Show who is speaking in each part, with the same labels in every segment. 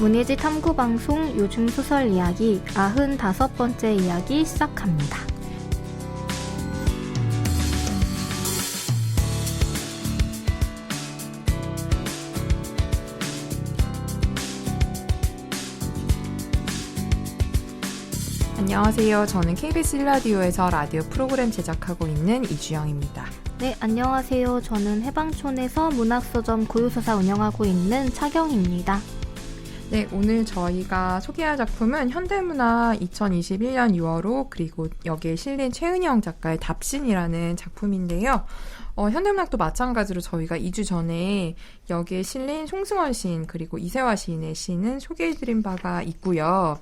Speaker 1: 문예지 탐구방송 요즘 소설 이야기 95번째 이야기 시작합니다.
Speaker 2: 안녕하세요. 저는 KBS 1라디오에서 라디오 프로그램 제작하고 있는 이주영입니다.
Speaker 1: 네, 안녕하세요. 저는 해방촌에서 문학서점 고유서사 운영하고 있는 차경입니다.
Speaker 2: 네, 오늘 저희가 소개할 작품은 현대문학 2021년 6월호 그리고 여기에 실린 최은영 작가의 답신이라는 작품인데요. 현대문학도 마찬가지로 저희가 2주 전에 여기에 실린 송승헌 시인 그리고 이세화 시인의 시는 소개해드린 바가 있고요.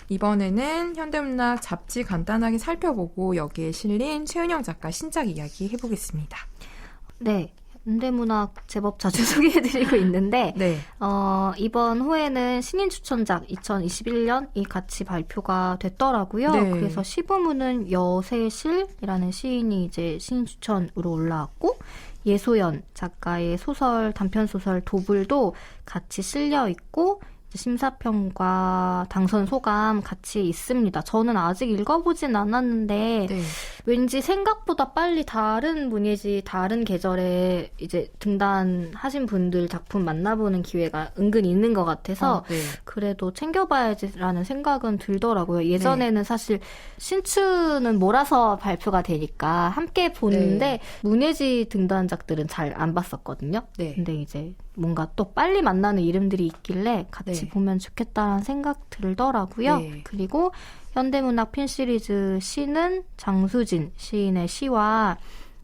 Speaker 2: 이번에는 현대문학 잡지 간단하게 살펴보고 여기에 실린 최은영 작가 신작 이야기 해보겠습니다.
Speaker 1: 네, 현대문학 제법 자주 소개해드리고 있는데
Speaker 2: 네.
Speaker 1: 이번 호에는 신인 추천작 2021년이 같이 발표가 됐더라고요.
Speaker 2: 네.
Speaker 1: 그래서 시부문은 여세실이라는 시인이 이제 신인 추천으로 올라왔고 예소연 작가의 소설 단편소설 도불도 같이 실려 있고 심사평과 당선 소감 같이 있습니다. 저는 아직 읽어보진 않았는데
Speaker 2: 네.
Speaker 1: 왠지 생각보다 빨리 다른 문예지 다른 계절에 이제 등단하신 분들 작품 만나보는 기회가 은근 있는 것 같아서
Speaker 2: 네.
Speaker 1: 그래도 챙겨봐야지라는 생각은 들더라고요. 예전에는 사실 신추는 몰아서 발표가 되니까 함께 보는데 문예지 등단작들은 잘 안 봤었거든요.
Speaker 2: 네.
Speaker 1: 근데 이제 뭔가 또 빨리 만나는 이름들이 있길래 같이 보면 좋겠다라는 생각 들더라고요.
Speaker 2: 네.
Speaker 1: 그리고 현대문학 핀 시리즈 시는 장수진 시인의 시와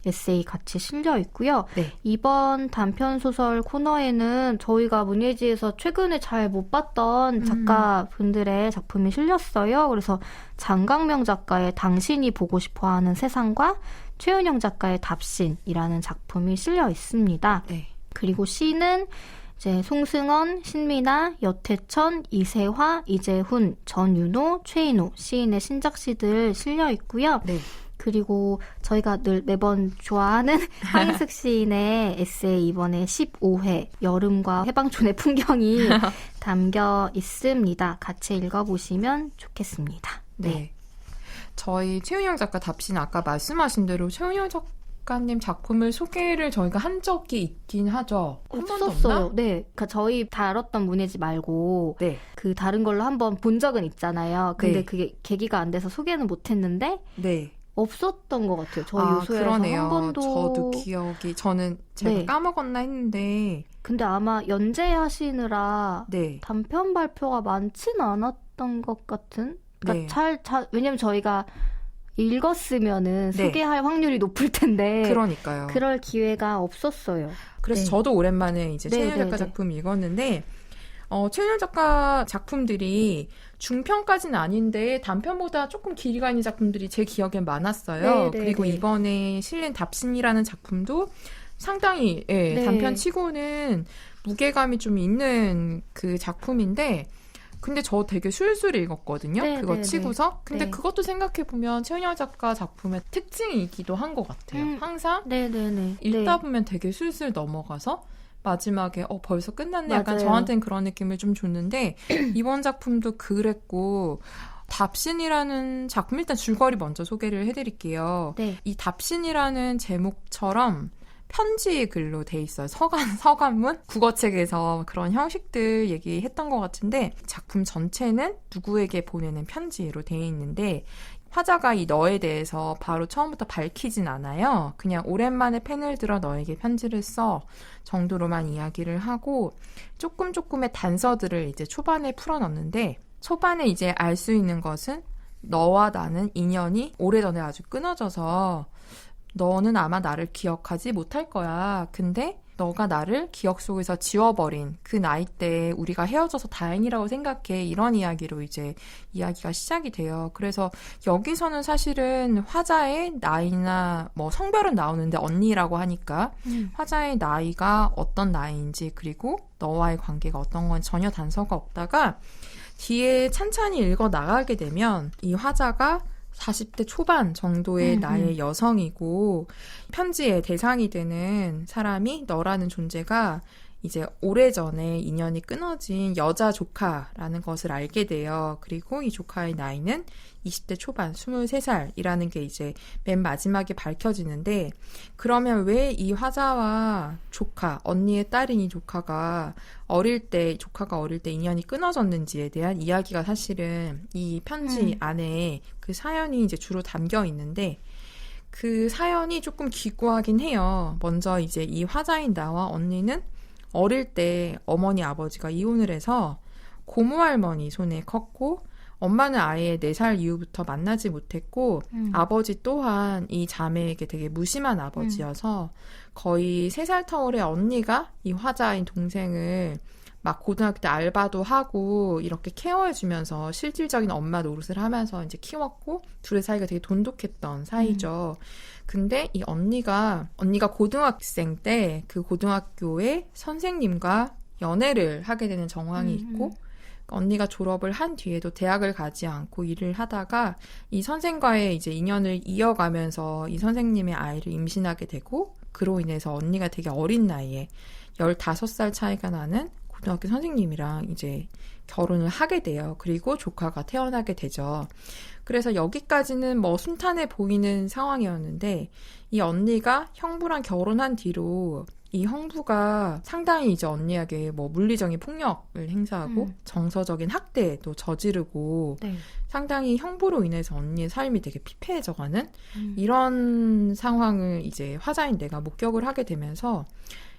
Speaker 1: 에세이 같이 실려 있고요.
Speaker 2: 네.
Speaker 1: 이번 단편소설 코너에는 저희가 문예지에서 최근에 잘 못 봤던 작가분들의 작품이 실렸어요. 그래서 장강명 작가의 당신이 보고 싶어하는 세상과 최은영 작가의 답신이라는 작품이 실려 있습니다.
Speaker 2: 네.
Speaker 1: 그리고 시는 이제 송승헌, 신미나, 여태천, 이세화, 이재훈, 전윤호, 최인호 시인의 신작시들 실려 있고요.
Speaker 2: 네.
Speaker 1: 그리고 저희가 늘 매번 좋아하는 황인숙 시인의 에세이 이번에 15회 여름과 해방촌의 풍경이 담겨 있습니다. 같이 읽어보시면 좋겠습니다.
Speaker 2: 네. 저희 최은영 작가 답신 아까 말씀하신 대로 최은영 작가님 작품을 소개를 저희가 한 적이 있긴 하죠. 한 번도
Speaker 1: 없었어요.
Speaker 2: 없나?
Speaker 1: 네, 그러니까 저희 다뤘던 문예지 말고
Speaker 2: 네.
Speaker 1: 그 다른 걸로 한번 본 적은 있잖아요. 근데
Speaker 2: 네.
Speaker 1: 그게 계기가 안 돼서 소개는 못했는데
Speaker 2: 네.
Speaker 1: 없었던 것 같아요. 저희 요소에서
Speaker 2: 그러네요.
Speaker 1: 한 번도.
Speaker 2: 저도 기억이 저는 제가 까먹었나 했는데.
Speaker 1: 근데 아마 연재하시느라
Speaker 2: 네.
Speaker 1: 단편 발표가 많지는 않았던 것 같은. 그러니까
Speaker 2: 네.
Speaker 1: 왜냐면 저희가 읽었으면은 소개할 확률이 높을 텐데.
Speaker 2: 그러니까요.
Speaker 1: 그럴 기회가 없었어요.
Speaker 2: 그래서 저도 오랜만에 이제 최은영 작가
Speaker 1: 네.
Speaker 2: 작품 읽었는데, 최은영 작가 작품들이 중편까지는 아닌데 단편보다 조금 길이가 있는 작품들이 제 기억엔 많았어요. 그리고 이번에 실린 답신이라는 작품도 상당히 단편치고는 무게감이 좀 있는 그 작품인데 근데 저 되게 술술 읽었거든요. 그거 치고서. 근데 그것도 생각해보면 최은영 작가 작품의 특징이기도 한 것 같아요. 항상 읽다 보면 되게 술술 넘어가서 마지막에 벌써 끝났네. 약간 저한테는 그런 느낌을 좀 줬는데 이번 작품도 그랬고 답신이라는 작품 일단 줄거리 먼저 소개를 해드릴게요. 이 답신이라는 제목처럼 편지 글로 돼 있어요. 서간문? 국어책에서 그런 형식들 얘기했던 것 같은데 작품 전체는 누구에게 보내는 편지로 돼 있는데 화자가 이 너에 대해서 바로 처음부터 밝히진 않아요. 그냥 오랜만에 펜을 들어 너에게 편지를 써 정도로만 이야기를 하고 조금의 단서들을 이제 초반에 풀어넣는데 초반에 이제 알 수 있는 것은 너와 나는 인연이 오래전에 아주 끊어져서 너는 아마 나를 기억하지 못할 거야. 근데 너가 나를 기억 속에서 지워버린 그 나이 때 우리가 헤어져서 다행이라고 생각해. 이런 이야기로 이제 이야기가 시작이 돼요. 그래서 여기서는 사실은 화자의 나이나 뭐 성별은 나오는데 언니라고 하니까 화자의 나이가 어떤 나이인지 그리고 너와의 관계가 어떤 건 전혀 단서가 없다가 뒤에 찬찬히 읽어 나가게 되면 이 화자가 40대 초반 정도의 나의 여성이고 편지의 대상이 되는 사람이 너라는 존재가 이제 오래전에 인연이 끊어진 여자 조카라는 것을 알게 돼요. 그리고 이 조카의 나이는 20대 초반, 23살이라는 게 이제 맨 마지막에 밝혀지는데, 그러면 왜 이 화자와 조카, 언니의 딸인 이 조카가 어릴 때 인연이 끊어졌는지에 대한 이야기가 사실은 이 편지 안에 그 사연이 이제 주로 담겨 있는데, 그 사연이 조금 기구하긴 해요. 먼저 이제 이 화자인 나와 언니는 어릴 때 어머니 아버지가 이혼을 해서 고모 할머니 손에 컸고, 엄마는 아예 4살 이후부터 만나지 못했고, 아버지 또한 이 자매에게 되게 무심한 아버지여서 거의 3살 터울의 언니가 이 화자인 동생을 막 고등학교 때 알바도 하고 이렇게 케어해주면서 실질적인 엄마 노릇을 하면서 이제 키웠고, 둘의 사이가 되게 돈독했던 사이죠. 근데 이 언니가 고등학생 때 그 고등학교의 선생님과 연애를 하게 되는 정황이 있고, 언니가 졸업을 한 뒤에도 대학을 가지 않고 일을 하다가 이 선생과의 이제 인연을 이어가면서 이 선생님의 아이를 임신하게 되고, 그로 인해서 언니가 되게 어린 나이에 15살 차이가 나는 고등학교 선생님이랑 이제 결혼을 하게 돼요. 그리고 조카가 태어나게 되죠. 그래서 여기까지는 뭐 순탄해 보이는 상황이었는데, 이 언니가 형부랑 결혼한 뒤로 이 형부가 상당히 이제 언니에게 뭐 물리적인 폭력을 행사하고 정서적인 학대도 저지르고,
Speaker 1: 네.
Speaker 2: 상당히 형부로 인해서 언니의 삶이 되게 피폐해져가는 이런 상황을 이제 화자인 내가 목격을 하게 되면서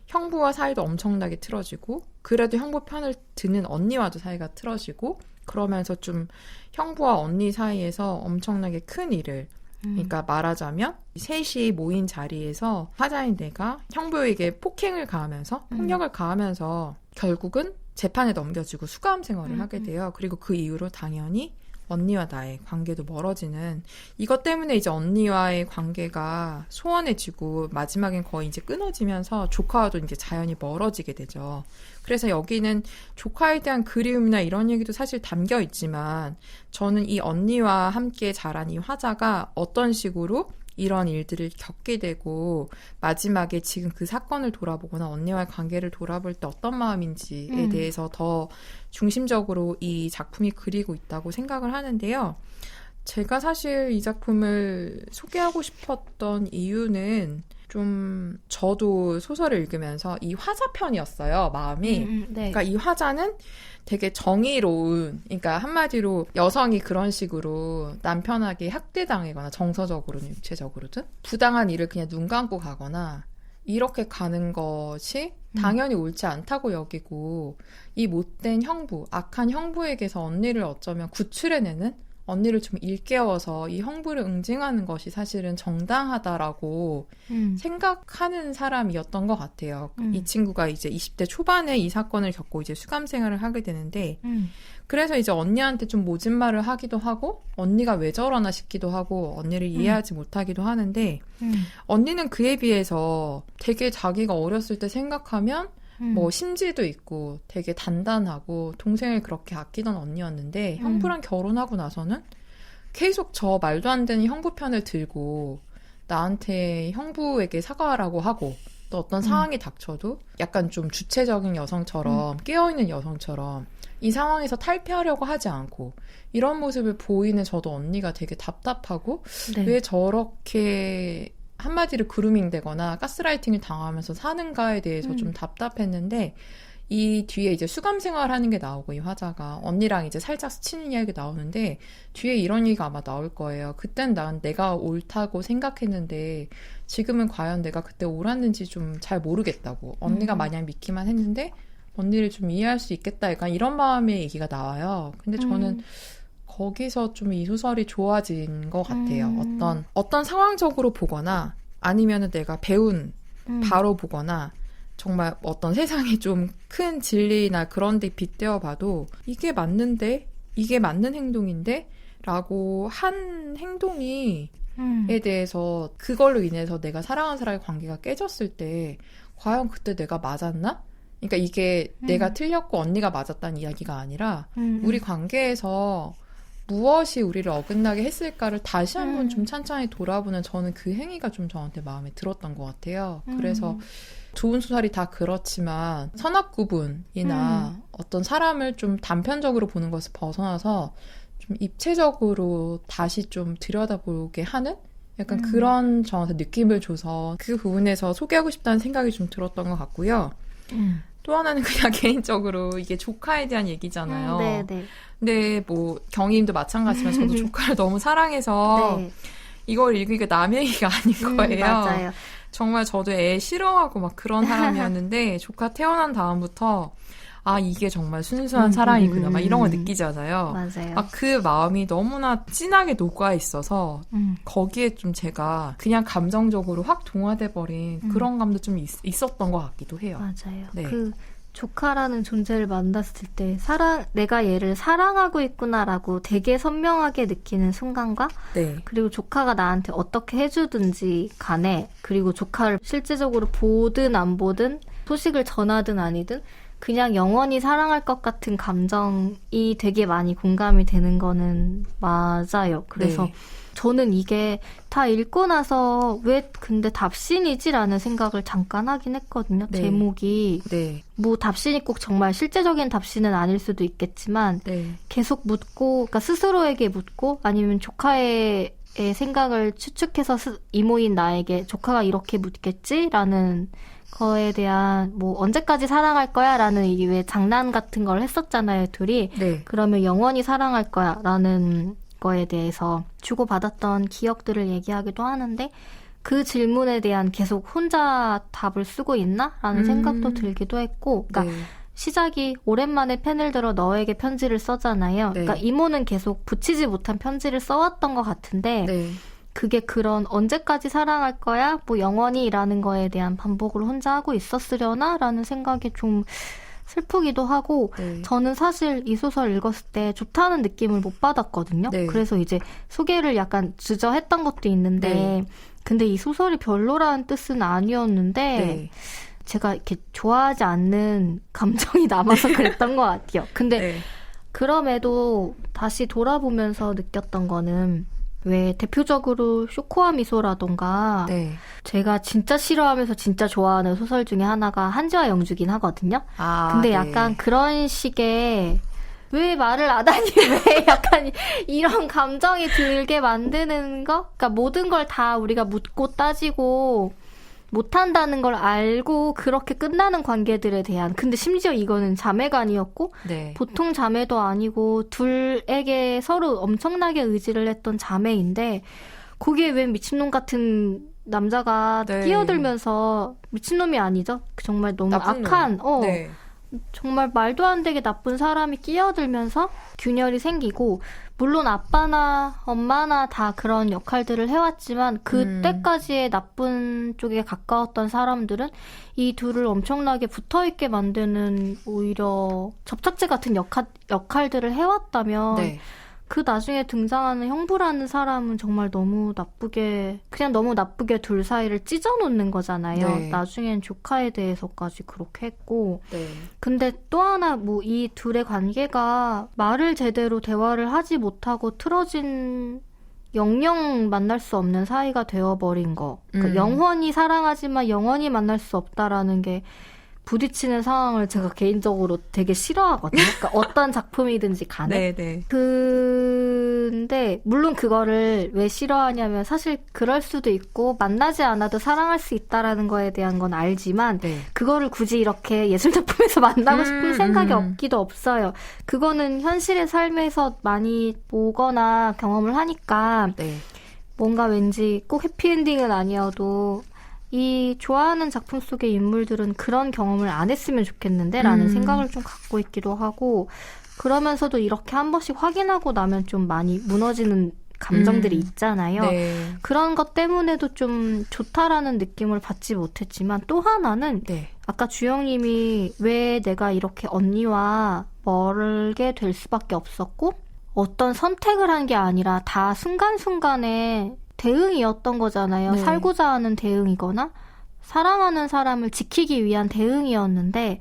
Speaker 2: 형부와 사이도 엄청나게 틀어지고, 그래도 형부 편을 드는 언니와도 사이가 틀어지고, 그러면서 좀 형부와 언니 사이에서 엄청나게 큰 일을, 그러니까 말하자면 셋이 모인 자리에서 화자인 내가 형부에게 폭행을 가하면서 폭력을 가하면서 결국은 재판에 넘겨지고 수감 생활을 하게 돼요. 그리고 그 이후로 당연히 언니와 나의 관계도 멀어지는, 이것 때문에 이제 언니와의 관계가 소원해지고 마지막엔 거의 이제 끊어지면서 조카와도 이제 자연히 멀어지게 되죠. 그래서 여기는 조카에 대한 그리움이나 이런 얘기도 사실 담겨 있지만, 저는 이 언니와 함께 자란 이 화자가 어떤 식으로 이런 일들을 겪게 되고 마지막에 지금 그 사건을 돌아보거나 언니와의 관계를 돌아볼 때 어떤 마음인지에 대해서 더 중심적으로 이 작품이 그리고 있다고 생각을 하는데요. 제가 사실 이 작품을 소개하고 싶었던 이유는 좀 저도 소설을 읽으면서 이 화자편이었어요, 마음이.
Speaker 1: 네.
Speaker 2: 그러니까 이 화자는 되게 정의로운, 그러니까 한마디로 여성이 그런 식으로 남편에게 학대당하거나 정서적으로든 육체적으로든 부당한 일을 그냥 눈 감고 가거나 이렇게 가는 것이 당연히 옳지 않다고 여기고, 이 못된 형부, 악한 형부에게서 언니를 어쩌면 구출해내는, 언니를 좀 일깨워서 이 형부를 응징하는 것이 사실은 정당하다라고 생각하는 사람이었던 것 같아요. 이 친구가 이제 20대 초반에 이 사건을 겪고 이제 수감 생활을 하게 되는데, 그래서 이제 언니한테 좀 모진 말을 하기도 하고, 언니가 왜 저러나 싶기도 하고, 언니를 이해하지 못하기도 하는데, 언니는 그에 비해서 되게 자기가 어렸을 때 생각하면 뭐 심지도 있고 되게 단단하고 동생을 그렇게 아끼던 언니였는데, 형부랑 결혼하고 나서는 계속 저 말도 안 되는 형부 편을 들고 나한테 형부에게 사과하라고 하고, 또 어떤 상황이 닥쳐도 약간 좀 주체적인 여성처럼 깨어있는 여성처럼 이 상황에서 탈피하려고 하지 않고, 이런 모습을 보이는 저도 언니가 되게 답답하고,
Speaker 1: 네.
Speaker 2: 왜 저렇게 한마디로 그루밍 되거나 가스라이팅을 당하면서 사는가에 대해서 좀 답답했는데, 이 뒤에 이제 수감 생활하는 게 나오고, 이 화자가 언니랑 이제 살짝 스치는 이야기가 나오는데, 뒤에 이런 얘기가 아마 나올 거예요. 그땐 내가 옳다고 생각했는데 지금은 과연 내가 그때 옳았는지 좀 잘 모르겠다고, 언니가 마냥 믿기만 했는데 언니를 좀 이해할 수 있겠다, 약간 이런 마음의 얘기가 나와요. 근데 저는 거기서 좀 이 소설이 좋아진 것 같아요. 어떤 상황적으로 보거나 아니면은 내가 배운 바로 보거나 정말 어떤 세상에 좀 큰 진리나 그런 데 빗대어 봐도 이게 맞는데? 이게 맞는 행동인데? 라고 한 행동이 에 대해서, 그걸로 인해서 내가 사랑하는 사람의 관계가 깨졌을 때 과연 그때 내가 맞았나? 그러니까 이게 내가 틀렸고 언니가 맞았다는 이야기가 아니라 우리 관계에서 무엇이 우리를 어긋나게 했을까를 다시 한번 좀 찬찬히 돌아보는 저는 그 행위가 좀 저한테 마음에 들었던 것 같아요. 그래서 좋은 소설이 다 그렇지만 선악 구분이나 어떤 사람을 좀 단편적으로 보는 것을 벗어나서 좀 입체적으로 다시 좀 들여다보게 하는 약간 그런 저한테 느낌을 줘서 그 부분에서 소개하고 싶다는 생각이 좀 들었던 것 같고요. 또 하나는 그냥 개인적으로 이게 조카에 대한 얘기잖아요.
Speaker 1: 네네.
Speaker 2: 근데 뭐 경희님도 마찬가지지만 저도 조카를 너무 사랑해서
Speaker 1: 네.
Speaker 2: 이걸 읽으니까 남의 얘기가 아닌 거예요.
Speaker 1: 맞아요.
Speaker 2: 정말 저도 애 싫어하고 막 그런 사람이었는데 조카 태어난 다음부터 아 이게 정말 순수한 사랑이구나 막 이런 걸 느끼잖아요.
Speaker 1: 맞아요.
Speaker 2: 막 그 마음이 너무나 진하게 녹아 있어서 거기에 좀 제가 그냥 감정적으로 확 동화돼 버린 그런 감도 좀 있었던 것 같기도 해요.
Speaker 1: 맞아요.
Speaker 2: 네.
Speaker 1: 그 조카라는 존재를 만났을 때 내가 얘를 사랑하고 있구나라고 되게 선명하게 느끼는 순간과
Speaker 2: 네.
Speaker 1: 그리고 조카가 나한테 어떻게 해주든지 간에 그리고 조카를 실제적으로 보든 안 보든 소식을 전하든 아니든 그냥 영원히 사랑할 것 같은 감정이 되게 많이 공감이 되는 거는 맞아요. 그래서
Speaker 2: 네.
Speaker 1: 저는 이게 다 읽고 나서 왜 근데 답신이지라는 생각을 잠깐 하긴 했거든요.
Speaker 2: 네.
Speaker 1: 제목이
Speaker 2: 네.
Speaker 1: 뭐 답신이 꼭 정말 실제적인 답신은 아닐 수도 있겠지만
Speaker 2: 네.
Speaker 1: 계속 묻고 그러니까 스스로에게 묻고 아니면 조카의 생각을 추측해서 이모인 나에게 조카가 이렇게 묻겠지라는 거에 대한 뭐 언제까지 사랑할 거야 라는 이게 왜 장난 같은 걸 했었잖아요 둘이.
Speaker 2: 네.
Speaker 1: 그러면 영원히 사랑할 거야 라는 거에 대해서 주고받았던 기억들을 얘기하기도 하는데 그 질문에 대한 계속 혼자 답을 쓰고 있나? 라는 생각도 들기도 했고 그러니까
Speaker 2: 네.
Speaker 1: 시작이 오랜만에 펜을 들어 너에게 편지를 써잖아요.
Speaker 2: 네.
Speaker 1: 그러니까 이모는 계속 붙이지 못한 편지를 써왔던 것 같은데
Speaker 2: 네.
Speaker 1: 그게 그런 언제까지 사랑할 거야? 뭐 영원히라는 거에 대한 반복을 혼자 하고 있었으려나? 라는 생각이 좀 슬프기도 하고
Speaker 2: 네.
Speaker 1: 저는 사실 이 소설 읽었을 때 좋다는 느낌을 못 받았거든요.
Speaker 2: 네.
Speaker 1: 그래서 이제 소개를 약간 주저했던 것도 있는데
Speaker 2: 네.
Speaker 1: 근데 이 소설이 별로라는 뜻은 아니었는데
Speaker 2: 네.
Speaker 1: 제가 이렇게 좋아하지 않는 감정이 남아서 그랬던 것 같아요. 근데
Speaker 2: 네.
Speaker 1: 그럼에도 다시 돌아보면서 느꼈던 거는 왜 대표적으로 쇼코와 미소라던가
Speaker 2: 네.
Speaker 1: 제가 진짜 싫어하면서 진짜 좋아하는 소설 중에 하나가 한지와 영주긴 하거든요.
Speaker 2: 아,
Speaker 1: 근데
Speaker 2: 네.
Speaker 1: 약간 그런 식의 왜 말을 안 하니 왜 약간 이런 감정이 들게 만드는 거? 그러니까 모든 걸 다 우리가 묻고 따지고 못한다는 걸 알고 그렇게 끝나는 관계들에 대한 근데 심지어 이거는 자매간이었고
Speaker 2: 네.
Speaker 1: 보통 자매도 아니고 둘에게 서로 엄청나게 의지를 했던 자매인데 거기에 왜 미친놈 같은 남자가
Speaker 2: 네.
Speaker 1: 끼어들면서 미친놈이 아니죠? 정말 너무
Speaker 2: 나쁜
Speaker 1: 악한
Speaker 2: 네.
Speaker 1: 정말 말도 안 되게 나쁜 사람이 끼어들면서 균열이 생기고 물론 아빠나 엄마나 다 그런 역할들을 해왔지만 그때까지의 나쁜 쪽에 가까웠던 사람들은 이 둘을 엄청나게 붙어있게 만드는 오히려 접착제 같은 역할들을 해왔다면
Speaker 2: 네.
Speaker 1: 그 나중에 등장하는 형부라는 사람은 정말 너무 나쁘게 둘 사이를 찢어놓는 거잖아요.
Speaker 2: 네.
Speaker 1: 나중엔 조카에 대해서까지 그렇게 했고
Speaker 2: 네.
Speaker 1: 근데 또 하나 뭐 이 둘의 관계가 말을 제대로 대화를 하지 못하고 틀어진 영영 만날 수 없는 사이가 되어버린 거. 그러니까 영원히 사랑하지만 영원히 만날 수 없다라는 게 부딪히는 상황을 제가 개인적으로 되게 싫어하거든요. 그러니까 어떤 작품이든지 간에.
Speaker 2: 네.
Speaker 1: 근데 물론 그거를 왜 싫어하냐면 사실 그럴 수도 있고 만나지 않아도 사랑할 수 있다라는 거에 대한 건 알지만
Speaker 2: 네.
Speaker 1: 그거를 굳이 이렇게 예술작품에서 만나고 싶은 생각이 없기도 없어요. 그거는 현실의 삶에서 많이 보거나 경험을 하니까
Speaker 2: 네.
Speaker 1: 뭔가 왠지 꼭 해피엔딩은 아니어도 이 좋아하는 작품 속의 인물들은 그런 경험을 안 했으면 좋겠는데 라는 생각을 좀 갖고 있기도 하고 그러면서도 이렇게 한 번씩 확인하고 나면 좀 많이 무너지는 감정들이 있잖아요.
Speaker 2: 네.
Speaker 1: 그런 것 때문에도 좀 좋다라는 느낌을 받지 못했지만 또 하나는
Speaker 2: 네.
Speaker 1: 아까 주영님이 왜 내가 이렇게 언니와 멀게 될 수밖에 없었고 어떤 선택을 한 게 아니라 다 순간순간에 대응이었던 거잖아요.
Speaker 2: 네.
Speaker 1: 살고자 하는 대응이거나 사랑하는 사람을 지키기 위한 대응이었는데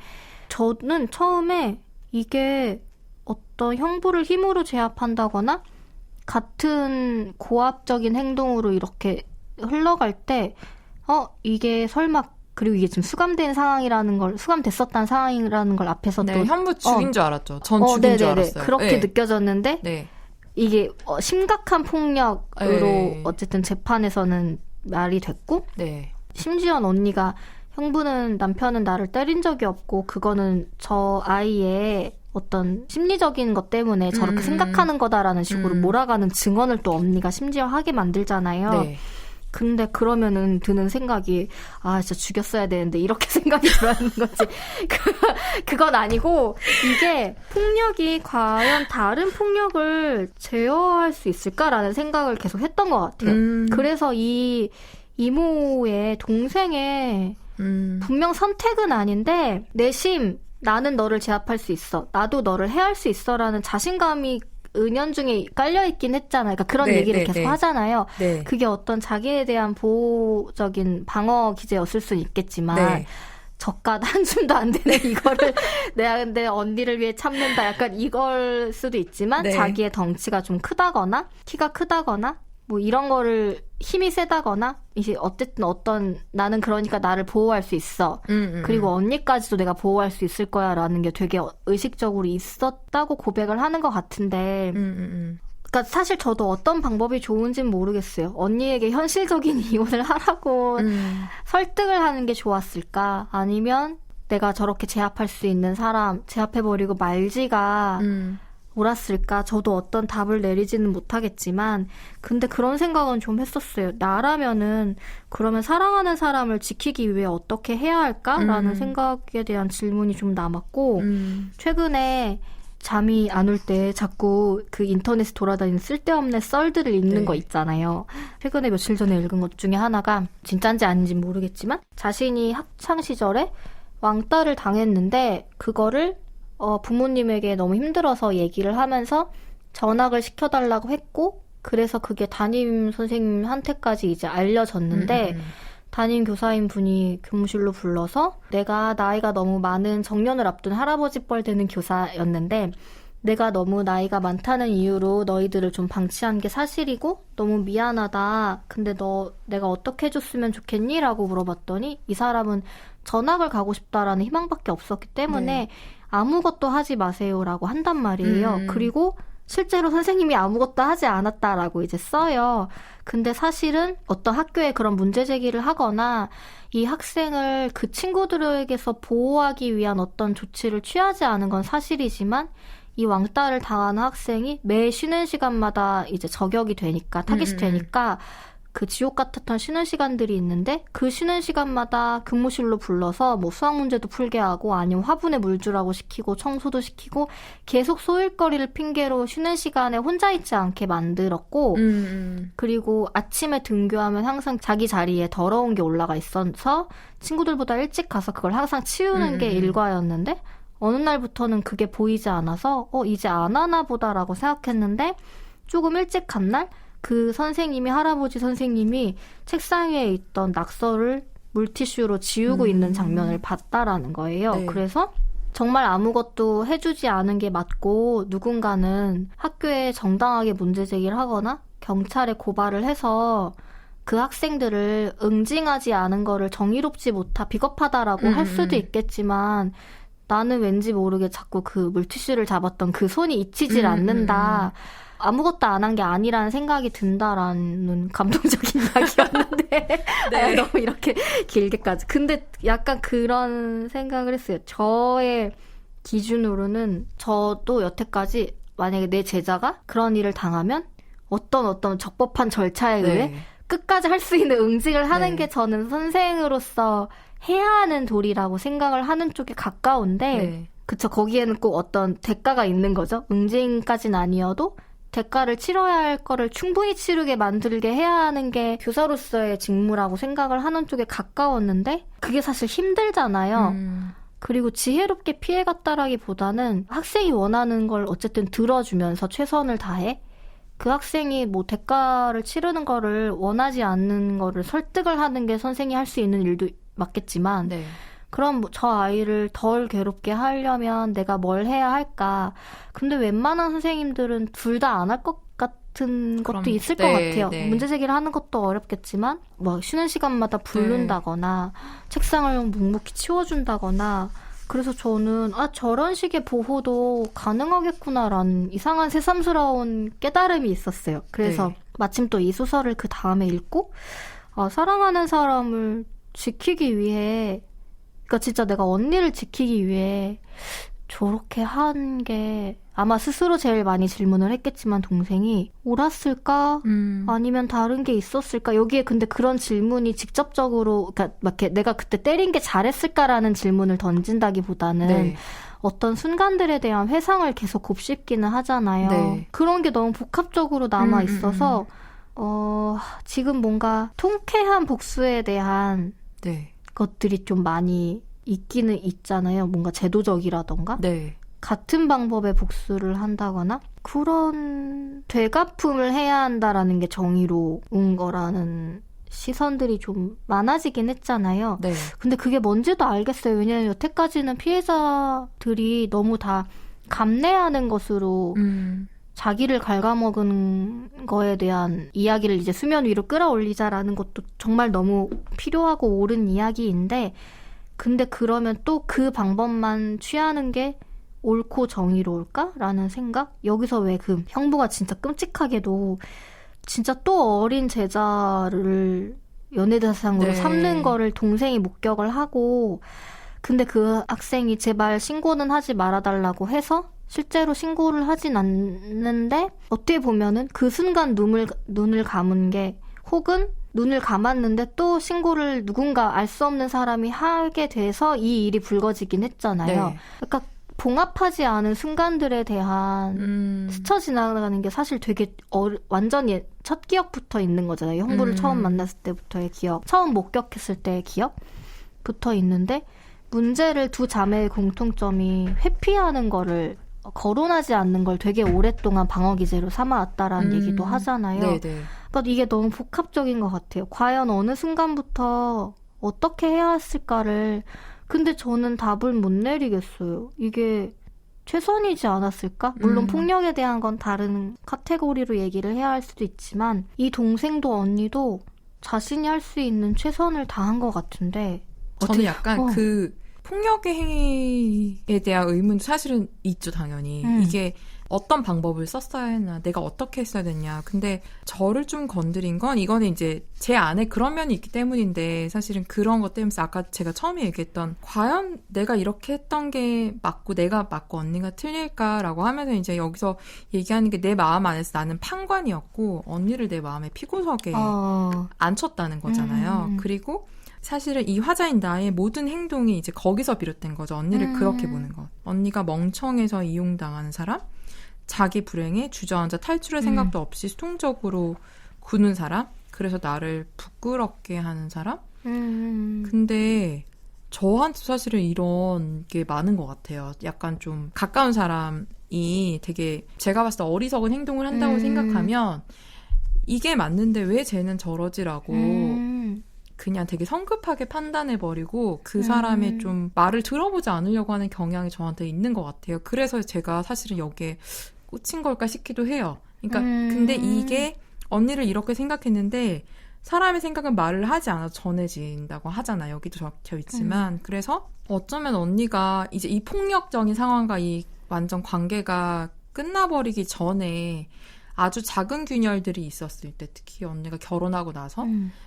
Speaker 1: 저는 처음에 이게 어떤 형부를 힘으로 제압한다거나 같은 고압적인 행동으로 이렇게 흘러갈 때 이게 설마 그리고 이게 지금 수감된 상황이라는 걸 수감됐었다는 상황이라는 걸 앞에서
Speaker 2: 네,
Speaker 1: 또
Speaker 2: 현무 죽인 줄 알았죠. 전 죽인 줄 알았어요.
Speaker 1: 그렇게
Speaker 2: 네.
Speaker 1: 느껴졌는데
Speaker 2: 네.
Speaker 1: 이게 심각한 폭력으로
Speaker 2: 네.
Speaker 1: 어쨌든 재판에서는 말이 됐고
Speaker 2: 네.
Speaker 1: 심지어 언니가 형부는 남편은 나를 때린 적이 없고 그거는 저 아이의 어떤 심리적인 것 때문에 저렇게 생각하는 거다라는 식으로 몰아가는 증언을 또 언니가 심지어 하게 만들잖아요.
Speaker 2: 네.
Speaker 1: 근데 그러면은 드는 생각이 진짜 죽였어야 되는데 이렇게 생각이 들어하는 거지. 그건 아니고 이게 폭력이 과연 다른 폭력을 제어할 수 있을까라는 생각을 계속 했던 것 같아요. 그래서 이 이모의 동생의 분명 선택은 아닌데 내심 나는 너를 제압할 수 있어. 나도 너를 해할 수 있어라는 자신감이 은연중에 깔려있긴 했잖아요. 그러니까 그런 얘기를 계속 하잖아요.
Speaker 2: 네.
Speaker 1: 그게 어떤 자기에 대한 보호적인 방어 기제였을 수는 있겠지만 저깟 한 줌도 안 되는 이거를 내가 내 언니를 위해 참는다. 약간 이걸 수도 있지만 자기의 덩치가 좀 크다거나 키가 크다거나 뭐 이런 거를 힘이 세다거나 이제 어쨌든 어떤 나는 그러니까 나를 보호할 수 있어. 그리고 언니까지도 내가 보호할 수 있을 거야라는 게 되게 의식적으로 있었다고 고백을 하는 것 같은데 그러니까 사실 저도 어떤 방법이 좋은지는 모르겠어요. 언니에게 현실적인 이혼을 하라고 설득을 하는 게 좋았을까? 아니면 내가 저렇게 제압할 수 있는 사람 제압해버리고 말지가 옳았을까? 저도 어떤 답을 내리지는 못하겠지만 근데 그런 생각은 좀 했었어요. 나라면은 그러면 사랑하는 사람을 지키기 위해 어떻게 해야 할까라는 생각에 대한 질문이 좀 남았고 최근에 잠이 안 올 때 자꾸 그 인터넷에 돌아다니는 쓸데없는 썰들을 읽는 거 있잖아요. 최근에 며칠 전에 읽은 것 중에 하나가 진짜인지 아닌지 모르겠지만 자신이 학창 시절에 왕따를 당했는데 그거를 부모님에게 너무 힘들어서 얘기를 하면서 전학을 시켜달라고 했고 그래서 그게 담임 선생님한테까지 이제 알려졌는데 담임 교사인 분이 교무실로 불러서 내가 나이가 너무 많은 정년을 앞둔 할아버지 뻘 되는 교사였는데 내가 너무 나이가 많다는 이유로 너희들을 좀 방치한 게 사실이고 너무 미안하다. 근데 내가 어떻게 해줬으면 좋겠니? 라고 물어봤더니 이 사람은 전학을 가고 싶다라는 희망밖에 없었기 때문에 아무것도 하지 마세요라고 한단 말이에요. 그리고 실제로 선생님이 아무것도 하지 않았다라고 이제 써요. 근데 사실은 어떤 학교에 그런 문제 제기를 하거나 이 학생을 그 친구들에게서 보호하기 위한 어떤 조치를 취하지 않은 건 사실이지만 이 왕따를 당하는 학생이 매 쉬는 시간마다 이제 저격이 되니까 타깃이 되니까 그 지옥 같았던 쉬는 시간들이 있는데 그 쉬는 시간마다 교무실로 불러서 뭐 수학 문제도 풀게 하고 아니면 화분에 물 주라고 시키고 청소도 시키고 계속 소일거리를 핑계로 쉬는 시간에 혼자 있지 않게 만들었고 그리고 아침에 등교하면 항상 자기 자리에 더러운 게 올라가 있어서 친구들보다 일찍 가서 그걸 항상 치우는 게 일과였는데 어느 날부터는 그게 보이지 않아서 이제 안 하나 보다라고 생각했는데 조금 일찍 간 날 그 선생님이 할아버지 선생님이 책상 위에 있던 낙서를 물티슈로 지우고 있는 장면을 봤다라는 거예요. 그래서 정말 아무것도 해주지 않은 게 맞고 누군가는 학교에 정당하게 문제 제기를 하거나 경찰에 고발을 해서 그 학생들을 응징하지 않은 거를 정의롭지 못하 비겁하다라고 할 수도 있겠지만 나는 왠지 모르게 자꾸 그 물티슈를 잡았던 그 손이 잊히질 않는다. 아무것도 안 한 게 아니라는 생각이 든다라는 감동적인 이야기였는데 너무 이렇게 길게까지. 근데 약간 그런 생각을 했어요. 저의 기준으로는 저도 여태까지 만약에 내 제자가 그런 일을 당하면 어떤 적법한 절차에 의해 끝까지 할 수 있는 응징을 하는 게 저는 선생으로서 해야 하는 도리라고 생각을 하는 쪽에 가까운데 그쵸, 거기에는 꼭 어떤 대가가 있는 거죠. 응징까지는 아니어도 대가를 치러야 할 거를 충분히 치르게 만들게 해야 하는 게 교사로서의 직무라고 생각을 하는 쪽에 가까웠는데 그게 사실 힘들잖아요. 그리고 지혜롭게 피해갔다라기보다는 학생이 원하는 걸 어쨌든 들어주면서 최선을 다해 그 학생이 뭐 대가를 치르는 거를 원하지 않는 거를 설득을 하는 게 선생이 할 수 있는 일도 맞겠지만 그럼 저 아이를 덜 괴롭게 하려면 내가 뭘 해야 할까? 근데 웬만한 선생님들은 둘 다 안 할 것 같은 것도
Speaker 2: 그럼,
Speaker 1: 있을
Speaker 2: 네,
Speaker 1: 것 같아요.
Speaker 2: 네.
Speaker 1: 문제 제기를 하는 것도 어렵겠지만 뭐 쉬는 시간마다 부른다거나 책상을 묵묵히 치워준다거나 그래서 저는 저런 식의 보호도 가능하겠구나라는 이상한 새삼스러운 깨달음이 있었어요. 그래서
Speaker 2: 네.
Speaker 1: 마침 또 이 소설을 그 다음에 읽고 사랑하는 사람을 지키기 위해 그러니까 진짜 내가 언니를 지키기 위해 저렇게 한 게 아마 스스로 제일 많이 질문을 했겠지만 동생이 옳았을까? 아니면 다른 게 있었을까? 여기에 근데 그런 질문이 직접적으로 그러니까 막 이렇게 내가 그때 때린 게 잘했을까라는 질문을 던진다기보다는
Speaker 2: 네.
Speaker 1: 어떤 순간들에 대한 회상을 계속 곱씹기는 하잖아요.
Speaker 2: 네.
Speaker 1: 그런 게 너무 복합적으로 남아 있어서 지금 뭔가 통쾌한 복수에 대한
Speaker 2: 네.
Speaker 1: 것들이 좀 많이 있기는 있잖아요. 뭔가 제도적이라던가.
Speaker 2: 네.
Speaker 1: 같은 방법의 복수를 한다거나 그런 되갚음을 해야 한다라는 게 정의로운 거라는 시선들이 좀 많아지긴 했잖아요.
Speaker 2: 네.
Speaker 1: 근데 그게 뭔지도 알겠어요. 왜냐하면 여태까지는 피해자들이 너무 다 감내하는 것으로 자기를 갉아먹은 거에 대한 이야기를 이제 수면 위로 끌어올리자라는 것도 정말 너무 필요하고 옳은 이야기인데 근데 그러면 또 그 방법만 취하는 게 옳고 정의로울까라는 생각? 여기서 왜 그 형부가 진짜 끔찍하게도 진짜 또 어린 제자를 연애대상으로
Speaker 2: 네.
Speaker 1: 삼는 거를 동생이 목격을 하고 근데 그 학생이 제발 신고는 하지 말아달라고 해서 실제로 신고를 하진 않는데 어떻게 보면은 그 순간 눈을 감은 게 혹은 눈을 감았는데 또 신고를 누군가 알 수 없는 사람이 하게 돼서 이 일이 불거지긴 했잖아요.
Speaker 2: 네.
Speaker 1: 그러니까 봉합하지 않은 순간들에 대한 스쳐 지나가는 게 사실 되게 완전히 첫 기억부터 있는 거잖아요. 형부를 처음 만났을 때부터의 기억, 처음 목격했을 때의 기억부터 있는데 문제를 두 자매의 공통점이 회피하는 거를 거론하지 않는 걸 되게 오랫동안 방어 기제로 삼아왔다라는 얘기도 하잖아요.
Speaker 2: 네네.
Speaker 1: 그러니까 이게 너무 복합적인 것 같아요. 과연 어느 순간부터 어떻게 해야 했을까를 근데 저는 답을 못 내리겠어요. 이게 최선이지 않았을까? 물론 폭력에 대한 건 다른 카테고리로 얘기를 해야 할 수도 있지만 이 동생도 언니도 자신이 할 수 있는 최선을 다한 것 같은데
Speaker 2: 저는 약간 그 폭력의 행위에 대한 의문도 사실은 있죠, 당연히. 이게 어떤 방법을 썼어야 했나, 내가 어떻게 했어야 됐냐. 근데 저를 좀 건드린 건 이거는 이제 제 안에 그런 면이 있기 때문인데 사실은 그런 것 때문에 아까 제가 처음에 얘기했던 과연 내가 이렇게 했던 게 맞고 내가 맞고 언니가 틀릴까라고 하면서 이제 여기서 얘기하는 게 내 마음 안에서 나는 판관이었고 언니를 내 마음의 피고석에 앉혔다는 거잖아요. 그리고 사실은 이 화자인 나의 모든 행동이 이제 거기서 비롯된 거죠. 언니를 그렇게 보는 것. 언니가 멍청해서 이용당하는 사람, 자기 불행에 주저앉아 탈출할 생각도 없이 수동적으로 구는 사람, 그래서 나를 부끄럽게 하는 사람. 근데 저한테 사실은 이런 게 많은 것 같아요. 약간 좀 가까운 사람이 되게 제가 봤을 때 어리석은 행동을 한다고 생각하면 이게 맞는데 왜 쟤는 저러지라고 그냥 되게 성급하게 판단해버리고 그 사람의 좀 말을 들어보지 않으려고 하는 경향이 저한테 있는 것 같아요. 그래서 제가 사실은 여기에 꽂힌 걸까 싶기도 해요. 그러니까 근데 이게 언니를 이렇게 생각했는데 사람의 생각은 말을 하지 않아도 전해진다고 하잖아요. 여기도 적혀 있지만 그래서 어쩌면 언니가 이제 이 폭력적인 상황과 이 완전 관계가 끝나버리기 전에 아주 작은 균열들이 있었을 때 특히 언니가 결혼하고 나서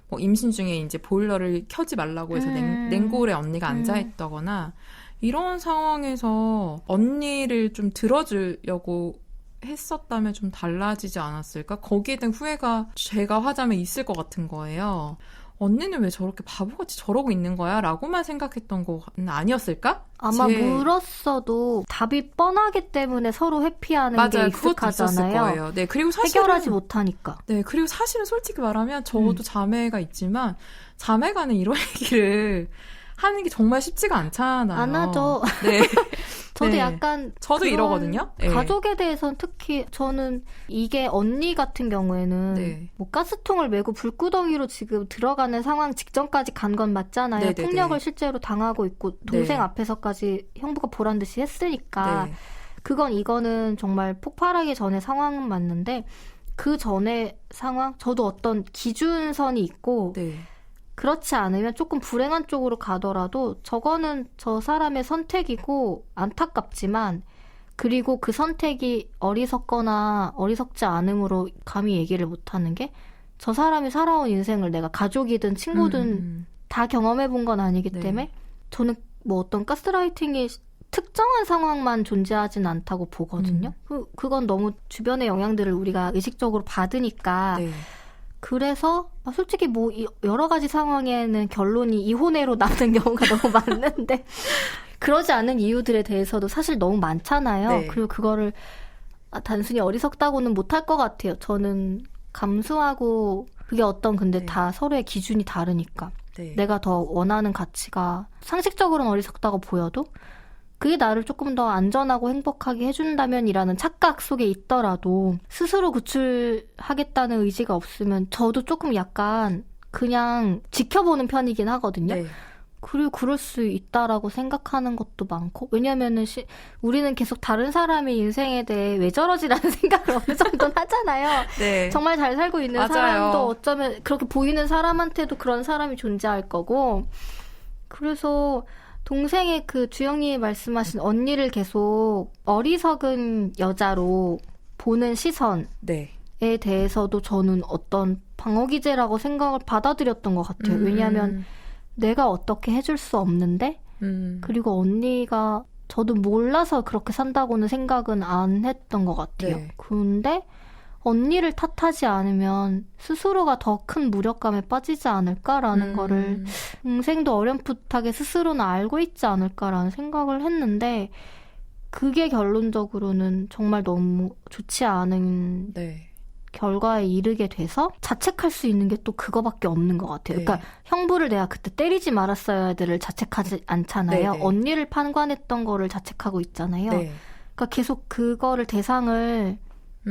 Speaker 2: 뭐 임신 중에 이제 보일러를 켜지 말라고 해서 냉골에 언니가 앉아있다거나 이런 상황에서 언니를 좀 들어주려고 했었다면 좀 달라지지 않았을까? 거기에 대한 후회가 제가 화자면 있을 것 같은 거예요. 언니는 왜 저렇게 바보같이 저러고 있는 거야? 라고만 생각했던 건 아니었을까?
Speaker 1: 아마 물었어도 답이 뻔하기 때문에 서로 회피하는 게 익숙하잖아요.
Speaker 2: 거예요. 네, 그리고 사실은
Speaker 1: 해결하지 못하니까.
Speaker 2: 네, 그리고 사실은 솔직히 말하면 저도 자매가 있지만 자매간에 이런 얘기를 하는 게 정말 쉽지가 않잖아요.
Speaker 1: 안 하죠.
Speaker 2: 네.
Speaker 1: 저도
Speaker 2: 네.
Speaker 1: 약간
Speaker 2: 저도 이러거든요. 네.
Speaker 1: 가족에 대해서는 특히 저는 이게 언니 같은 경우에는 뭐 가스통을 메고 불구덩이로 지금 들어가는 상황 직전까지 간 건 맞잖아요.
Speaker 2: 네네네.
Speaker 1: 폭력을 실제로 당하고 있고 동생 앞에서까지 형부가 보란 듯이 했으니까 그건 이거는 정말 폭발하기 전에 상황은 맞는데 그 전에 상황, 저도 어떤 기준선이 있고
Speaker 2: 네.
Speaker 1: 그렇지 않으면 조금 불행한 쪽으로 가더라도 저거는 저 사람의 선택이고 안타깝지만 그리고 그 선택이 어리석거나 어리석지 않음으로 감히 얘기를 못하는 게 저 사람이 살아온 인생을 내가 가족이든 친구든 다 경험해본 건 아니기
Speaker 2: 네.
Speaker 1: 때문에 저는 뭐 어떤 가스라이팅이 특정한 상황만 존재하진 않다고 보거든요. 그건 너무 주변의 영향들을 우리가 의식적으로 받으니까
Speaker 2: 네.
Speaker 1: 그래서 솔직히 뭐 여러 가지 상황에는 결론이 이혼해로 남는 경우가 너무 많은데 그러지 않은 이유들에 대해서도 사실 너무 많잖아요.
Speaker 2: 네.
Speaker 1: 그리고 그거를 단순히 어리석다고는 못할 것 같아요. 저는 감수하고 그게 어떤 근데
Speaker 2: 네.
Speaker 1: 다 서로의 기준이 다르니까
Speaker 2: 네.
Speaker 1: 내가 더 원하는 가치가 상식적으로는 어리석다고 보여도 그게 나를 조금 더 안전하고 행복하게 해준다면이라는 착각 속에 있더라도 스스로 구출하겠다는 의지가 없으면 저도 조금 약간 그냥 지켜보는 편이긴 하거든요.
Speaker 2: 네.
Speaker 1: 그리고 그럴 수 있다라고 생각하는 것도 많고 왜냐면은 우리는 계속 다른 사람의 인생에 대해 왜 저러지라는 생각을 어느 정도는 하잖아요.
Speaker 2: 네.
Speaker 1: 정말 잘 살고 있는
Speaker 2: 맞아요.
Speaker 1: 사람도 어쩌면 그렇게 보이는 사람한테도 그런 사람이 존재할 거고 그래서 동생의 그 주영님이 말씀하신 언니를 계속 어리석은 여자로 보는 시선에
Speaker 2: 네.
Speaker 1: 대해서도 저는 어떤 방어기제라고 생각을 받아들였던 것 같아요. 왜냐하면 내가 어떻게 해줄 수 없는데 그리고 언니가 저도 몰라서 그렇게 산다고는 생각은 안 했던 것 같아요.
Speaker 2: 네.
Speaker 1: 근데 언니를 탓하지 않으면 스스로가 더 큰 무력감에 빠지지 않을까라는 거를 동생도 어렴풋하게 스스로는 알고 있지 않을까라는 생각을 했는데 그게 결론적으로는 정말 너무 좋지 않은
Speaker 2: 네.
Speaker 1: 결과에 이르게 돼서 자책할 수 있는 게 또 그거밖에 없는 것 같아요.
Speaker 2: 네.
Speaker 1: 그러니까 형부를 내가 그때 때리지 말았어야들을 자책하지 않잖아요.
Speaker 2: 네, 네.
Speaker 1: 언니를 판관했던 거를 자책하고 있잖아요.
Speaker 2: 네.
Speaker 1: 그러니까 계속 그거를 대상을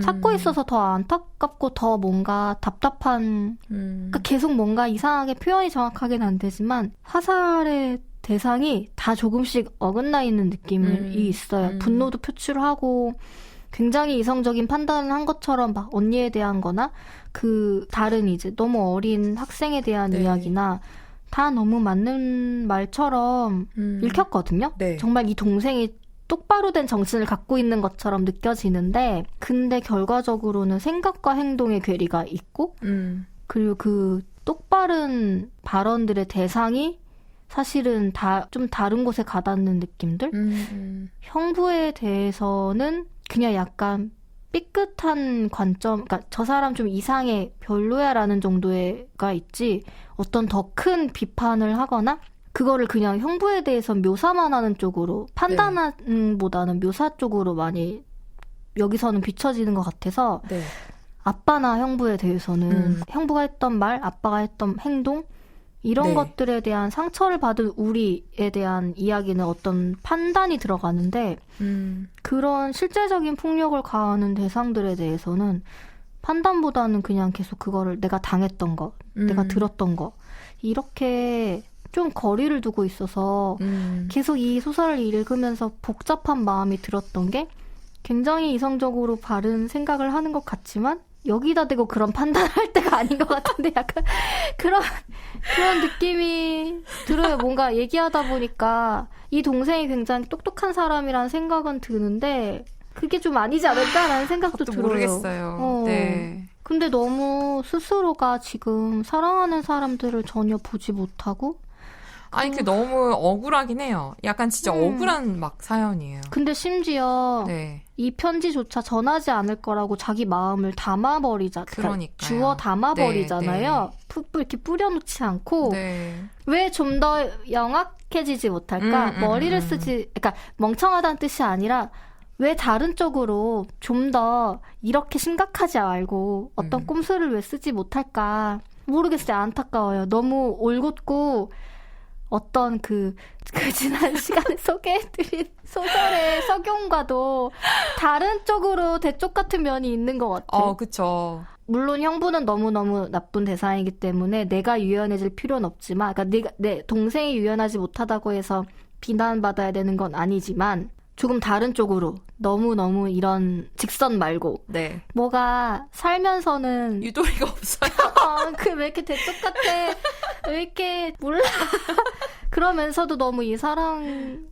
Speaker 1: 찾고 있어서 더 안타깝고 더 뭔가 답답한 그러니까 계속 뭔가 이상하게 표현이 정확하게는 안 되지만 화살의 대상이 다 조금씩 어긋나 있는 느낌이 있어요. 분노도 표출하고 굉장히 이성적인 판단을 한 것처럼 막 언니에 대한 거나 그 다른 이제 너무 어린 학생에 대한
Speaker 2: 네.
Speaker 1: 이야기나 다 너무 맞는 말처럼 읽혔거든요.
Speaker 2: 네.
Speaker 1: 정말 이 동생이 똑바로 된 정신을 갖고 있는 것처럼 느껴지는데 근데 결과적으로는 생각과 행동의 괴리가 있고 그리고 그 똑바른 발언들의 대상이 사실은 다 좀 다른 곳에 가닿는 느낌들? 형부에 대해서는 그냥 약간 삐끗한 관점, 그러니까 저 사람 좀 이상해, 별로야라는 정도가 있지 어떤 더 큰 비판을 하거나 그거를 그냥 형부에 대해서 묘사만 하는 쪽으로 판단하는 보다는 묘사 쪽으로 많이 여기서는 비춰지는 것 같아서
Speaker 2: 네.
Speaker 1: 아빠나 형부에 대해서는 형부가 했던 말, 아빠가 했던 행동 이런
Speaker 2: 네.
Speaker 1: 것들에 대한 상처를 받은 우리에 대한 이야기는 어떤 판단이 들어가는데 그런 실제적인 폭력을 가하는 대상들에 대해서는 판단보다는 그냥 계속 그거를 내가 당했던 거, 내가 들었던 거 이렇게 좀 거리를 두고 있어서 계속 이 소설을 읽으면서 복잡한 마음이 들었던 게 굉장히 이성적으로 바른 생각을 하는 것 같지만 여기다 대고 그런 판단할 때가 아닌 것 같은데 약간 그런 느낌이 들어요. 뭔가 얘기하다 보니까 이 동생이 굉장히 똑똑한 사람이라는 생각은 드는데 그게 좀 아니지 않을까라는 생각도 들어요.
Speaker 2: 모르겠어요. 네.
Speaker 1: 근데 너무 스스로가 지금 사랑하는 사람들을 전혀 보지 못하고
Speaker 2: 아니, 그게 너무 억울하긴 해요. 약간 진짜 억울한 막 사연이에요.
Speaker 1: 근데 심지어
Speaker 2: 네.
Speaker 1: 이 편지조차 전하지 않을 거라고 자기 마음을
Speaker 2: 그러니까요.
Speaker 1: 주워 담아버리잖아요. 이렇게 뿌려놓지 않고
Speaker 2: 네.
Speaker 1: 왜 좀 더 영악해지지 못할까? 머리를 쓰지, 그러니까 멍청하다는 뜻이 아니라 왜 다른 쪽으로 좀 더 이렇게 심각하지 말고 어떤 꼼수를 왜 쓰지 못할까? 모르겠어요. 안타까워요. 너무 올곧고 어떤 그 지난 시간에 소개해드린 소설의 석용과도 다른 쪽으로 대쪽 같은 면이 있는 것 같아요.
Speaker 2: 그쵸.
Speaker 1: 물론 형부는 너무너무 나쁜 대상이기 때문에 내가 유연해질 필요는 없지만, 그러니까 내 동생이 유연하지 못하다고 해서 비난받아야 되는 건 아니지만, 조금 다른 쪽으로 너무너무 이런 직선 말고
Speaker 2: 네.
Speaker 1: 뭐가 살면서는
Speaker 2: 유도리가 없어요.
Speaker 1: 그 왜 이렇게 대쪽 같아? 왜 이렇게 몰라? 그러면서도 너무 이 사랑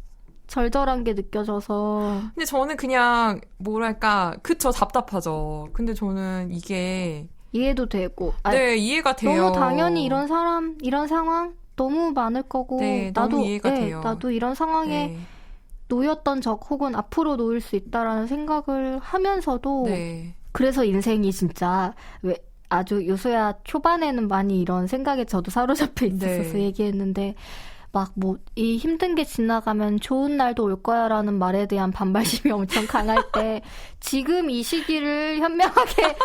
Speaker 1: 절절한 게 느껴져서.
Speaker 2: 근데 저는 그냥 뭐랄까 그쵸 답답하죠. 근데 저는 이게
Speaker 1: 이해도 되고.
Speaker 2: 네 이해가 돼요.
Speaker 1: 너무 당연히 이런 사람 이런 상황 너무 많을 거고.
Speaker 2: 네, 나도 이해가 돼요.
Speaker 1: 나도 이런 상황에
Speaker 2: 네.
Speaker 1: 놓였던 적 혹은 앞으로 놓일 수 있다라는 생각을 하면서도
Speaker 2: 네.
Speaker 1: 그래서 인생이 진짜 왜 아주 요소야 초반에는 많이 이런 생각에 저도 사로잡혀 있었어서
Speaker 2: 네.
Speaker 1: 얘기했는데 막 뭐 이 힘든 게 지나가면 좋은 날도 올 거야라는 말에 대한 반발심이 엄청 강할 때 지금 이 시기를 현명하게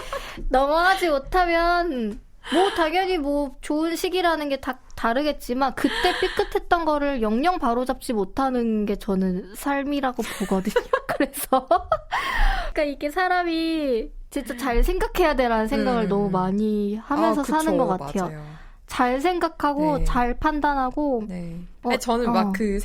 Speaker 1: 넘어가지 못하면 뭐 당연히 뭐 좋은 시기라는 게 다 다르겠지만 그때 삐끗했던 거를 영영 바로잡지 못하는 게 저는 삶이라고 보거든요. 그래서 그러니까 이게 사람이 진짜 잘 생각해야 돼라는 생각을 너무 많이 하면서
Speaker 2: 그쵸,
Speaker 1: 사는 것 같아요.
Speaker 2: 맞아요.
Speaker 1: 잘 생각하고
Speaker 2: 네.
Speaker 1: 잘 판단하고
Speaker 2: 네. 아니, 저는 막 그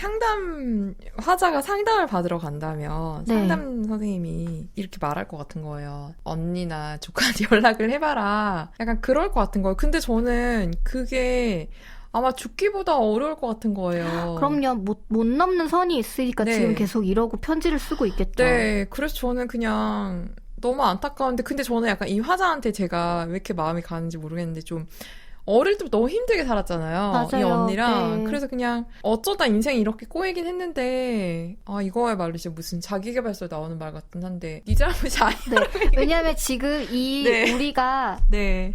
Speaker 2: 화자가 상담을 받으러 간다면
Speaker 1: 네.
Speaker 2: 상담 선생님이 이렇게 말할 것 같은 거예요. 언니나 조카한테 연락을 해봐라. 약간 그럴 것 같은 거예요. 근데 저는 그게 아마 죽기보다 어려울 것 같은 거예요.
Speaker 1: 그럼요. 못 넘는 선이 있으니까
Speaker 2: 네.
Speaker 1: 지금 계속 이러고 편지를 쓰고 있겠죠.
Speaker 2: 네. 그래서 저는 그냥 너무 안타까운데 근데 저는 약간 이 화자한테 제가 왜 이렇게 마음이 가는지 모르겠는데 좀 어릴 때부터 너무 힘들게 살았잖아요.
Speaker 1: 맞아요.
Speaker 2: 이 언니랑.
Speaker 1: 네.
Speaker 2: 그래서 그냥 어쩌다 인생이 이렇게 꼬이긴 했는데 이거야말로 진짜 무슨 자기계발서에 나오는 말 같긴 한데 네 잘못이 아니야.
Speaker 1: 네. 왜냐하면 지금
Speaker 2: 네.
Speaker 1: 우리가
Speaker 2: 네.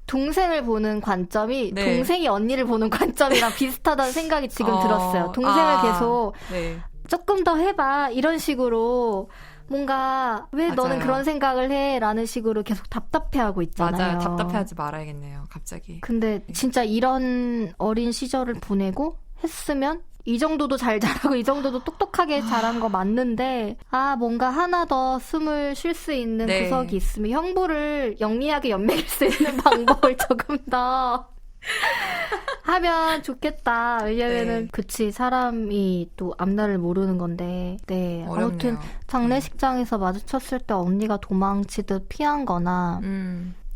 Speaker 1: 동생을 보는 관점이
Speaker 2: 네.
Speaker 1: 동생이 언니를 보는 관점이랑 비슷하다는 생각이 지금 들었어요. 동생을 계속
Speaker 2: 네.
Speaker 1: 조금 더 해봐 이런 식으로 뭔가 왜
Speaker 2: 맞아요.
Speaker 1: 너는 그런 생각을 해? 라는 식으로 계속 답답해하고 있잖아요.
Speaker 2: 맞아요. 답답해하지 말아야겠네요. 갑자기.
Speaker 1: 근데 진짜 이런 어린 시절을 보내고 했으면 이 정도도 잘 자라고 이 정도도 똑똑하게 자란 거 맞는데 뭔가 하나 더 숨을 쉴 수 있는
Speaker 2: 네.
Speaker 1: 구석이 있으면 형부를 영리하게 연맥일 수 있는 방법을 조금 더 하면 좋겠다. 왜냐면은
Speaker 2: 네.
Speaker 1: 그치 사람이 또 앞날을 모르는 건데 네
Speaker 2: 어렵네요.
Speaker 1: 아무튼 장례식장에서 마주쳤을 때 언니가 도망치듯 피한 거나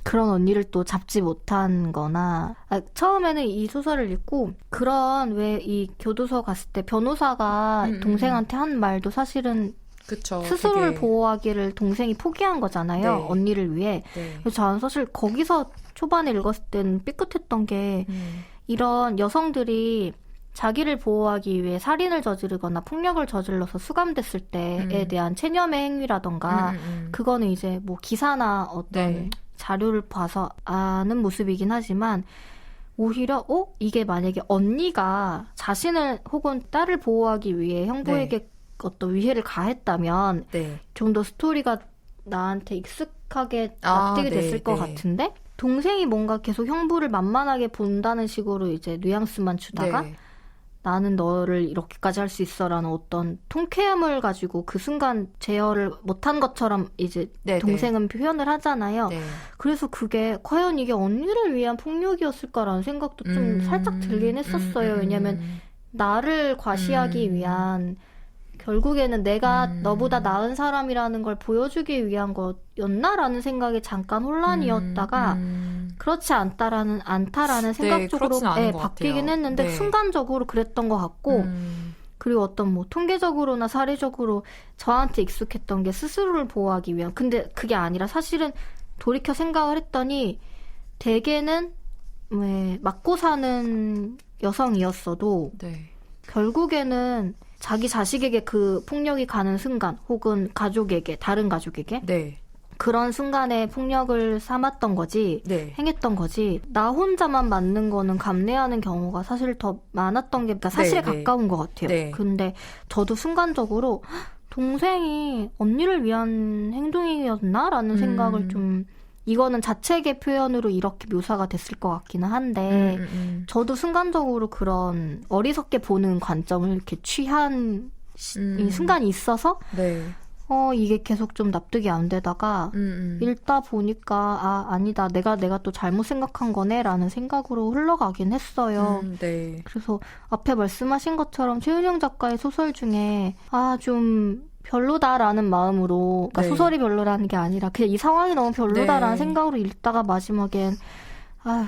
Speaker 1: 그런 언니를 또 잡지 못한 거나 처음에는 이 소설을 읽고 그런 왜 이 교도소 갔을 때 변호사가 동생한테 한 말도 사실은
Speaker 2: 그쵸.
Speaker 1: 스스로를
Speaker 2: 되게...
Speaker 1: 보호하기를 동생이 포기한 거잖아요.
Speaker 2: 네.
Speaker 1: 언니를 위해.
Speaker 2: 네.
Speaker 1: 그래서 저는 사실 거기서 초반에 읽었을 때는 삐끗했던 게 이런 여성들이 자기를 보호하기 위해 살인을 저지르거나 폭력을 저질러서 수감됐을 때에 대한 체념의 행위라던가 그거는 이제 뭐 기사나 어떤
Speaker 2: 네.
Speaker 1: 자료를 봐서 아는 모습이긴 하지만 오히려 이게 만약에 언니가 자신을 혹은 딸을 보호하기 위해 형부에게
Speaker 2: 네.
Speaker 1: 어떤 위해를 가했다면
Speaker 2: 네.
Speaker 1: 좀 더 스토리가 나한테 익숙하게 납득이
Speaker 2: 네,
Speaker 1: 됐을 것
Speaker 2: 네.
Speaker 1: 같은데 동생이 뭔가 계속 형부를 만만하게 본다는 식으로 이제 뉘앙스만 주다가
Speaker 2: 네.
Speaker 1: 나는 너를 이렇게까지 할 수 있어라는 어떤 통쾌함을 가지고 그 순간 제어를 못한 것처럼 이제
Speaker 2: 네,
Speaker 1: 동생은 표현을 하잖아요.
Speaker 2: 네.
Speaker 1: 그래서 그게 과연 이게 언니를 위한 폭력이었을까라는 생각도 좀 살짝 들긴 했었어요. 왜냐면 나를 과시하기 위한 결국에는 내가 너보다 나은 사람이라는 걸 보여주기 위한 거였나라는 생각이 잠깐 혼란이었다가 그렇지 않다라는 생각
Speaker 2: 네,
Speaker 1: 쪽으로
Speaker 2: 그렇진 않은 것
Speaker 1: 바뀌긴
Speaker 2: 같아요.
Speaker 1: 했는데
Speaker 2: 네.
Speaker 1: 순간적으로 그랬던 것 같고 그리고 어떤 뭐 통계적으로나 사례적으로 저한테 익숙했던 게 스스로를 보호하기 위한 근데 그게 아니라 사실은 돌이켜 생각을 했더니 대개는 왜 맞고 사는 여성이었어도
Speaker 2: 네.
Speaker 1: 결국에는 자기 자식에게 그 폭력이 가는 순간 혹은 가족에게 다른 가족에게
Speaker 2: 네.
Speaker 1: 그런 순간에 폭력을 삼았던 거지
Speaker 2: 네.
Speaker 1: 행했던 거지 나 혼자만 맞는 거는 감내하는 경우가 사실 더 많았던 게 그러니까 사실에
Speaker 2: 네, 네.
Speaker 1: 가까운 것 같아요.
Speaker 2: 네.
Speaker 1: 근데 저도 순간적으로 동생이 언니를 위한 행동이었나라는 생각을 좀 이거는 자책의 표현으로 이렇게 묘사가 됐을 것 같기는 한데 저도 순간적으로 그런 어리석게 보는 관점을 이렇게 취한 이 순간이 있어서
Speaker 2: 네.
Speaker 1: 이게 계속 좀 납득이 안 되다가 읽다 보니까 아니다. 내가 또 잘못 생각한 거네라는 생각으로 흘러가긴 했어요.
Speaker 2: 네.
Speaker 1: 그래서 앞에 말씀하신 것처럼 최은영 작가의 소설 중에 좀 별로다라는 마음으로, 그러니까
Speaker 2: 네.
Speaker 1: 소설이 별로라는 게 아니라 그냥 이 상황이 너무 별로다라는
Speaker 2: 네.
Speaker 1: 생각으로 읽다가 마지막엔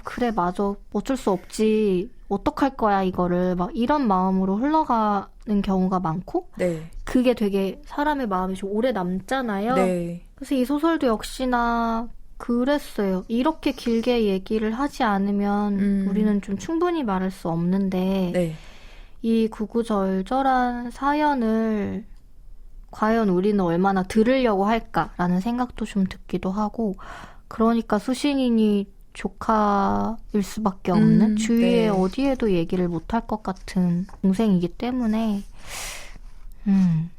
Speaker 1: 그래 맞아 어쩔 수 없지 어떡할 거야 이거를 막 이런 마음으로 흘러가는 경우가 많고
Speaker 2: 네.
Speaker 1: 그게 되게 사람의 마음이 좀 오래 남잖아요.
Speaker 2: 네.
Speaker 1: 그래서 이 소설도 역시나 그랬어요. 이렇게 길게 얘기를 하지 않으면 우리는 좀 충분히 말할 수 없는데
Speaker 2: 네.
Speaker 1: 이 구구절절한 사연을 과연 우리는 얼마나 들으려고 할까라는 생각도 좀 듣기도 하고, 그러니까 수신인이 조카일 수밖에 없는 주위에
Speaker 2: 네.
Speaker 1: 어디에도 얘기를 못할 것 같은 동생이기 때문에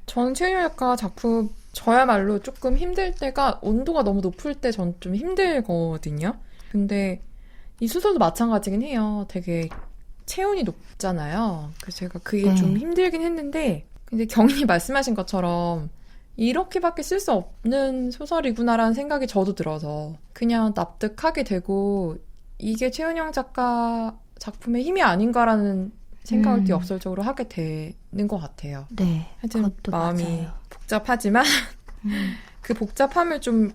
Speaker 2: 저는 최은영 작가 작품 저야말로 조금 힘들 때가 온도가 너무 높을 때 전 좀 힘들거든요. 근데 이 소설도 마찬가지긴 해요. 되게 체온이 높잖아요. 그래서 제가 그게
Speaker 1: 네.
Speaker 2: 좀 힘들긴 했는데 근데 경인이 말씀하신 것처럼 이렇게밖에 쓸 수 없는 소설이구나라는 생각이 저도 들어서 그냥 납득하게 되고 이게 최은영 작가 작품의 힘이 아닌가라는 생각을 역설적으로 하게 되는 것 같아요.
Speaker 1: 네,
Speaker 2: 하여튼
Speaker 1: 그것도
Speaker 2: 마음이
Speaker 1: 맞아요.
Speaker 2: 복잡하지만 그 복잡함을 좀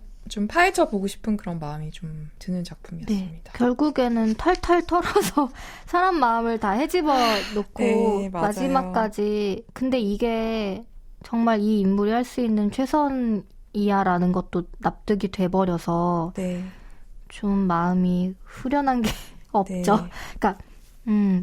Speaker 2: 파헤쳐 보고 싶은 그런 마음이 좀 드는
Speaker 1: 네,
Speaker 2: 작품이었습니다.
Speaker 1: 결국에는 탈탈 털어서 사람 마음을 다 헤집어 놓고
Speaker 2: 네, 맞아요.
Speaker 1: 마지막까지. 근데 이게 정말 이 인물이 할 수 있는 최선이야라는 것도 납득이 돼버려서
Speaker 2: 네.
Speaker 1: 좀 마음이 후련한 게 없죠.
Speaker 2: 네.
Speaker 1: 그러니까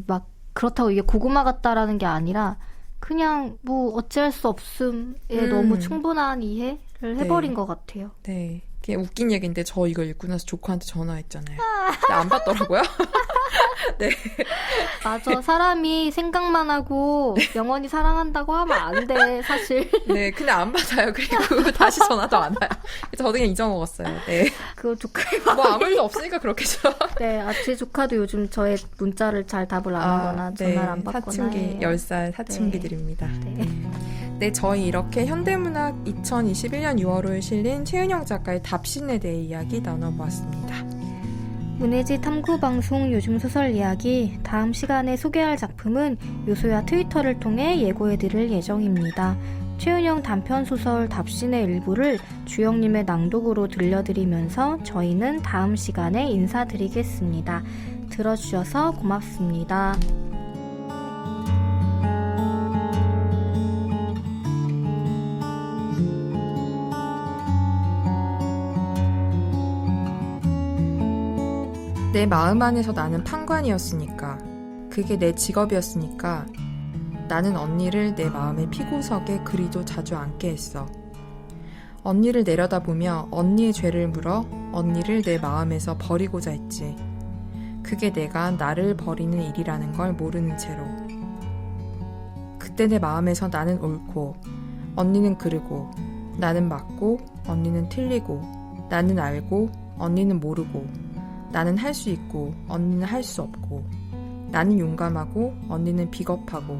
Speaker 1: 막 그렇다고 이게 고구마 같다라는 게 아니라 그냥 뭐 어찌할 수 없음에 너무 충분한 이해를 해버린
Speaker 2: 네.
Speaker 1: 것 같아요.
Speaker 2: 네. 그게 웃긴 얘기인데 저 이거 읽고 나서 조카한테 전화했잖아요. 근데 안 받더라고요. 네.
Speaker 1: 맞아. 사람이 생각만 하고 영원히 사랑한다고 하면 안 돼, 사실.
Speaker 2: 네. 근데 안 받아요. 그리고 다시 전화도 안 와요. 저도 그냥 잊어먹었어요. 네.
Speaker 1: 그거 조카의
Speaker 2: 뭐 아무 일도 없으니까 그렇겠죠.
Speaker 1: 네, 제 조카도 요즘 저의 문자를 잘 답을 안 하거나 전화를 안 받거나
Speaker 2: 사춘기,
Speaker 1: 해요.
Speaker 2: 10살 사춘기들입니다.
Speaker 1: 네.
Speaker 2: 네, 저희 이렇게 현대문학 2021년 6월호에 실린 최은영 작가의 답신에 대해 이야기 나눠보았습니다.
Speaker 1: 문예지 탐구방송 요즘 소설 이야기, 다음 시간에 소개할 작품은 요소야 트위터를 통해 예고해드릴 예정입니다. 최은영 단편소설 답신의 일부를 주영님의 낭독으로 들려드리면서 저희는 다음 시간에 인사드리겠습니다. 들어주셔서 고맙습니다.
Speaker 2: 내 마음 안에서 나는 판관이었으니까, 그게 내 직업이었으니까 나는 언니를 내 마음의 피고석에 그리도 자주 앉게 했어. 언니를 내려다보며 언니의 죄를 물어 언니를 내 마음에서 버리고자 했지. 그게 내가 나를 버리는 일이라는 걸 모르는 채로. 그때 내 마음에서 나는 옳고 언니는 그르고, 나는 맞고 언니는 틀리고, 나는 알고 언니는 모르고, 나는 할 수 있고 언니는 할 수 없고, 나는 용감하고 언니는 비겁하고,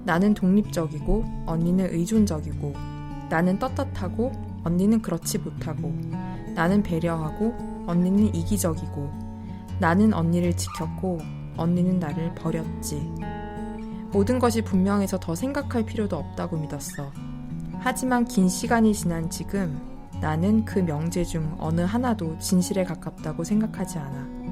Speaker 2: 나는 독립적이고 언니는 의존적이고, 나는 떳떳하고 언니는 그렇지 못하고, 나는 배려하고 언니는 이기적이고, 나는 언니를 지켰고 언니는 나를 버렸지. 모든 것이 분명해서 더 생각할 필요도 없다고 믿었어. 하지만 긴 시간이 지난 지금 나는 그 명제 중 어느 하나도 진실에 가깝다고 생각하지 않아.